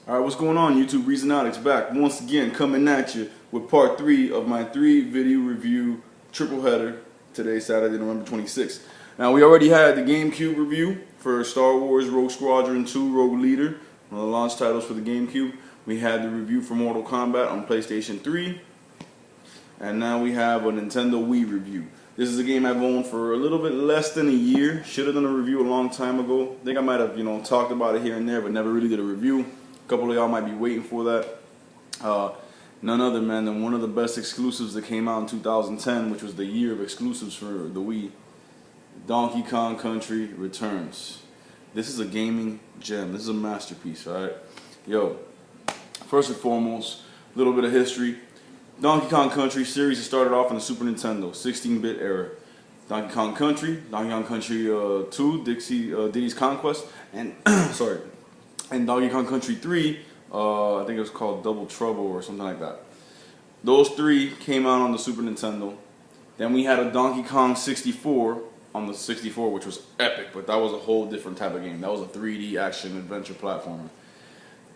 Alright, what's going on YouTube? Reezonoticz back once again, coming at you with part 3 of my 3-video review triple header today, Saturday, November 26th. Now, we already had the GameCube review for Star Wars Rogue Squadron 2 Rogue Leader, one of the launch titles for the GameCube. We had the review for Mortal Kombat on PlayStation 3. And now we have a Nintendo Wii review. This is a game I've owned for a little bit less than a year. Should have done a review a long time ago. I think I might have, talked about it here and there, but never really did a review. A couple of y'all might be waiting for that. None other, man, than one of the best exclusives that came out in 2010, which was the year of exclusives for the Wii. Donkey Kong Country Returns. This is a gaming gem. This is a masterpiece, alright? Yo, first and foremost, a little bit of history. Donkey Kong Country series started off in the Super Nintendo, 16-bit era. Donkey Kong Country, Donkey Kong Country 2, Diddy's Conquest, and and Donkey Kong Country 3, I think it was called Double Trouble or something like that. Those three came out on the Super Nintendo. Then we had a Donkey Kong 64 on the 64, which was epic, but that was a whole different type of game. That was a 3D action adventure platformer.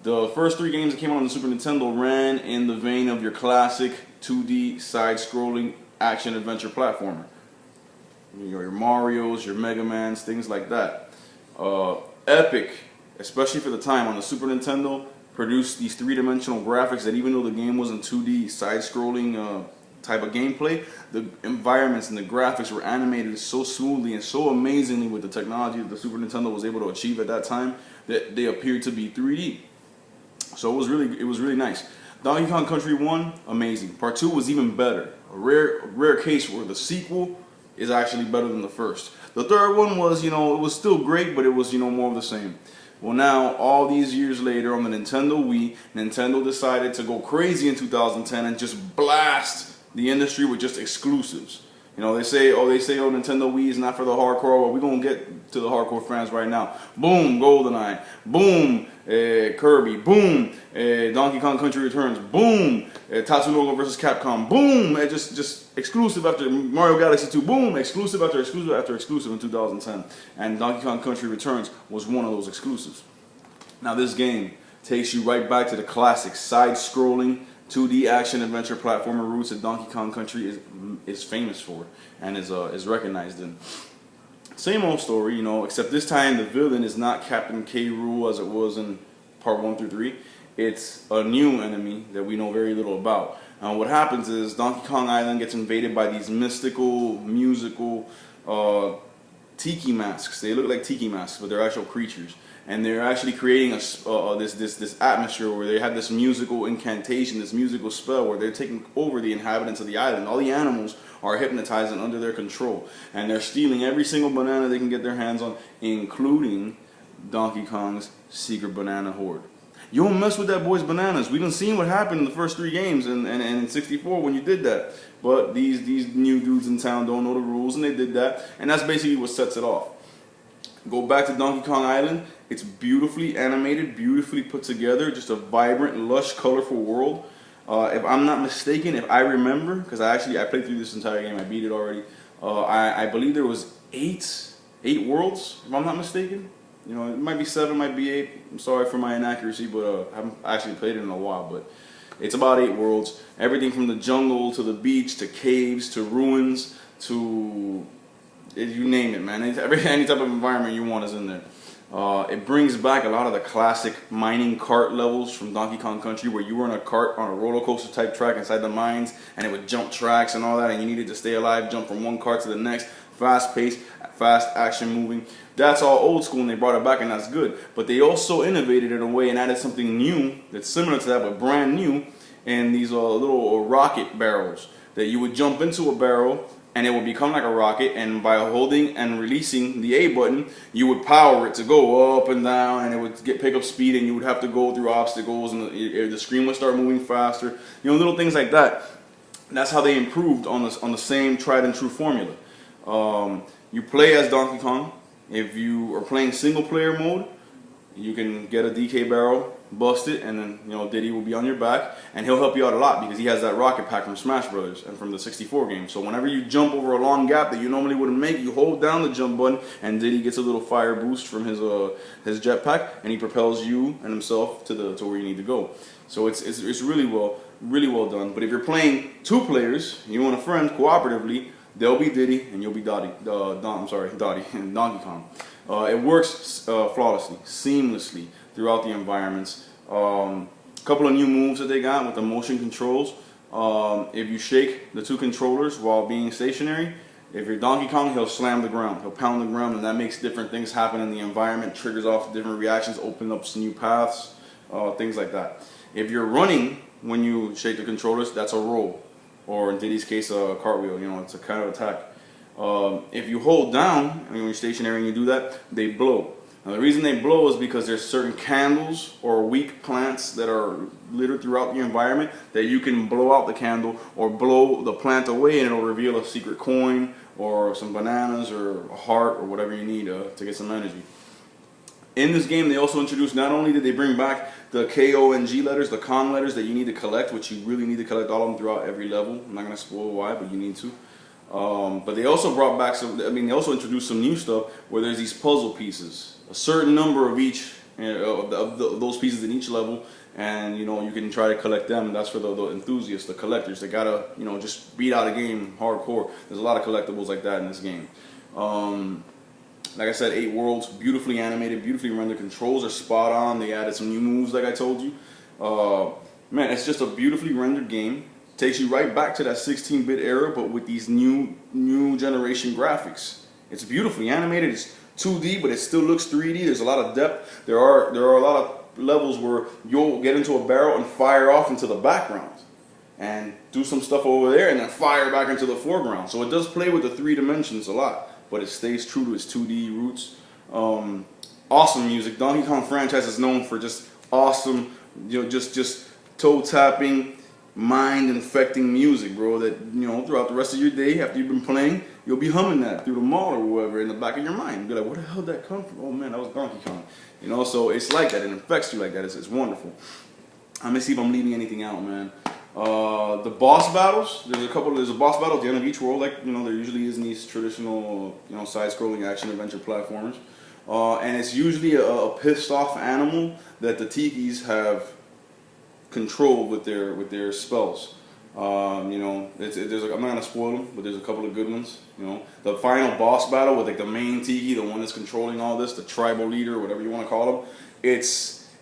The first three games that came out on the Super Nintendo ran in the vein of your classic 2D side-scrolling action adventure platformer. Your Marios, your Mega Mans, things like that. Epic, especially for the time on the Super Nintendo, produced these three-dimensional graphics that even though the game wasn't 2D side-scrolling type of gameplay, the environments and the graphics were animated so smoothly and so amazingly with the technology that the Super Nintendo was able to achieve at that time that they appeared to be 3D. So it was really nice. Donkey Kong Country 1, amazing. Part 2 was even better. A rare case where the sequel is actually better than the first. The third one was, it was still great, but it was, more of the same. Well, now, all these years later, on the Nintendo Wii, Nintendo decided to go crazy in 2010 and just blast the industry with just exclusives. They say, Nintendo Wii is not for the hardcore. Well, we're going to get to the hardcore fans right now. Boom, GoldenEye. Boom, Kirby. Boom, Donkey Kong Country Returns. Boom, Tatsunoko vs. Capcom. Boom, just exclusive after Mario Galaxy 2. Boom, exclusive after exclusive after exclusive in 2010. And Donkey Kong Country Returns was one of those exclusives. Now, this game takes you right back to the classic side-scrolling 2D action adventure platformer roots that Donkey Kong Country is famous for and is recognized in. Same old story, except this time the villain is not Captain K. Rool as it was in part 1 through 3. It's a new enemy that we know very little about. What happens is Donkey Kong Island gets invaded by these mystical, musical tiki masks. They look like tiki masks, but they're actual creatures. And they're actually creating this atmosphere where they have this musical incantation, this musical spell where they're taking over the inhabitants of the island. All the animals are hypnotized and under their control. And they're stealing every single banana they can get their hands on, including Donkey Kong's secret banana hoard. You don't mess with that boy's bananas. We done seen what happened in the first three games and in 64 when you did that. But these new dudes in town don't know the rules, and they did that. And that's basically what sets it off. Go back to Donkey Kong Island. It's beautifully animated, beautifully put together, just a vibrant, lush, colorful world. If I'm not mistaken, if I remember, because I played through this entire game, I beat it already. I believe there was eight worlds, if I'm not mistaken. It might be 7, might be 8. I'm sorry for my inaccuracy, but I haven't actually played it in a while. But it's about 8 worlds. Everything from the jungle to the beach to caves to ruins to you name it, man. Any type of environment you want is in there. It brings back a lot of the classic mining cart levels from Donkey Kong Country, where you were in a cart on a roller coaster type track inside the mines, and it would jump tracks and all that, and you needed to stay alive, jump from one cart to the next, fast paced, fast action moving. That's all old school, and they brought it back, and that's good. But they also innovated it in a way and added something new that's similar to that, but brand new, in these little rocket barrels that you would jump into a barrel, and it would become like a rocket, and by holding and releasing the A button, you would power it to go up and down, and it would pick up speed, and you would have to go through obstacles, and the screen would start moving faster. Little things like that. And that's how they improved on the same tried and true formula. You play as Donkey Kong. If you are playing single player mode, You can get a DK barrel, bust it, and then Diddy will be on your back, and he'll help you out a lot because he has that rocket pack from Smash Brothers and from the 64 game. So whenever you jump over a long gap that you normally wouldn't make, you hold down the jump button, and Diddy gets a little fire boost from his jetpack, and he propels you and himself to where you need to go. So it's really well done. But if you're playing 2 players, you and a friend cooperatively, they'll be Diddy and you'll be Dottie and Donkey Kong. It works flawlessly, seamlessly throughout the environments. Couple of new moves that they got with the motion controls. If you shake the 2 controllers while being stationary, if you're Donkey Kong, he'll slam the ground, he'll pound the ground, and that makes different things happen in the environment, triggers off different reactions, opens up some new paths, things like that. If you're running when you shake the controllers, that's a roll, or in Diddy's case, a cartwheel. It's a kind of attack. If you hold down, when you're stationary and you do that, they blow. Now the reason they blow is because there's certain candles or weak plants that are littered throughout the environment that you can blow out the candle or blow the plant away, and it'll reveal a secret coin or some bananas or a heart or whatever you need to get some energy. In this game, they also introduced, not only did they bring back the K, O, and G letters, the Kong letters that you need to collect, which you really need to collect all of them throughout every level. I'm not going to spoil why, but you need to. But they also brought back they also introduced some new stuff where there's these puzzle pieces, a certain number of each, of those pieces in each level, and you can try to collect them. That's for the enthusiasts, the collectors. They gotta just beat out a game hardcore. There's a lot of collectibles like that in this game. Like I said, 8 worlds, beautifully animated, beautifully rendered. Controls are spot on. They added some new moves, like I told you. Man, it's just a beautifully rendered game. Takes you right back to that 16-bit era, but with these new generation graphics. It's beautifully animated. It's 2D, but it still looks 3D. There's a lot of depth. There are a lot of levels where you'll get into a barrel and fire off into the background and do some stuff over there and then fire back into the foreground. So it does play with the 3 dimensions a lot, but it stays true to its 2D roots. Awesome music. Donkey Kong franchise is known for just awesome, just toe-tapping, mind-infecting music, bro, that throughout the rest of your day after you've been playing, you'll be humming that through the mall or wherever in the back of your mind. You'll be like, where the hell did that come from? Oh man, that was Donkey Kong. So it's like that. It infects you like that. It's wonderful. Let me see if I'm leaving anything out, man. The boss battles, there's a boss battle at the end of each world, like there usually is in these traditional side-scrolling action adventure platformers, and it's usually a pissed off animal that the Tikis have controlled with their spells. I'm not gonna spoil them, but there's a couple of good ones. The final boss battle with the main Tiki, the one that's controlling all this, the tribal leader, whatever you want to call him.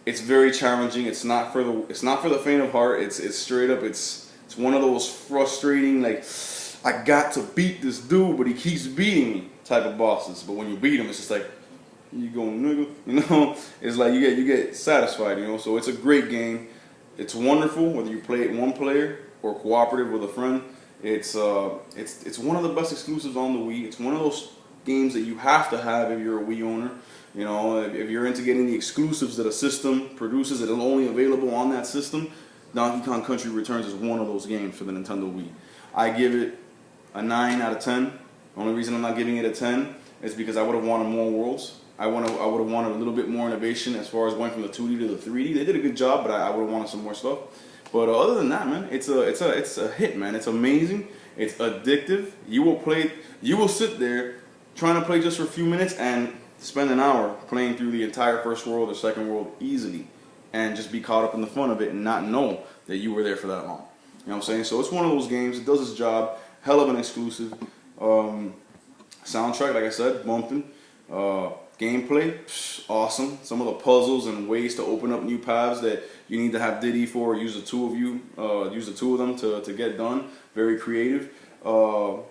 It's very challenging. It's not for the faint of heart. It's straight up. It's one of those frustrating, like, I got to beat this dude, but he keeps beating me type of bosses. But when you beat him, it's just like, you go nigga, It's like you get satisfied, So it's a great game. It's wonderful whether you play it 1 player or cooperative with a friend. It's one of the best exclusives on the Wii. It's one of those games that you have to have if you're a Wii owner. If you're into getting the exclusives that a system produces that are only available on that system, Donkey Kong Country Returns is one of those games for the Nintendo Wii. I give it a 9 out of 10. The only reason I'm not giving it a 10 is because I would have wanted more worlds. I would have wanted a little bit more innovation as far as going from the 2D to the 3D. They did a good job, but I would have wanted some more stuff. But other than that, man, it's a hit, man. It's amazing. It's addictive. You will sit there trying to play just for a few minutes and spend an hour playing through the entire first world or second world easily, and just be caught up in the fun of it and not know that you were there for that long. You know what I'm saying? So it's one of those games. It does its job. Hell of an exclusive. Soundtrack, like I said, bumping. Gameplay, awesome. Some of the puzzles and ways to open up new paths that you need to have Diddy for, or use the 2 of them to get done. Very creative.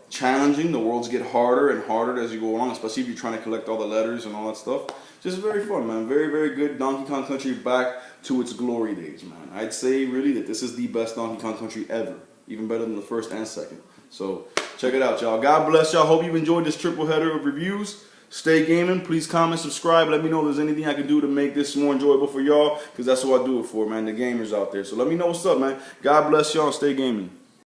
Challenging. The worlds get harder and harder as you go along, especially if you're trying to collect all the letters and all that stuff. Just very fun, man. Very, very good. Donkey Kong Country back to its glory days, man. I'd say really that this is the best Donkey Kong Country ever. Even better than the first and second. So check it out, y'all. God bless y'all. Hope you've enjoyed this triple header of reviews. Stay gaming. Please comment, subscribe. Let me know if there's anything I can do to make this more enjoyable for y'all, because that's what I do it for, man. The gamers out there. So let me know what's up, man. God bless y'all. Stay gaming.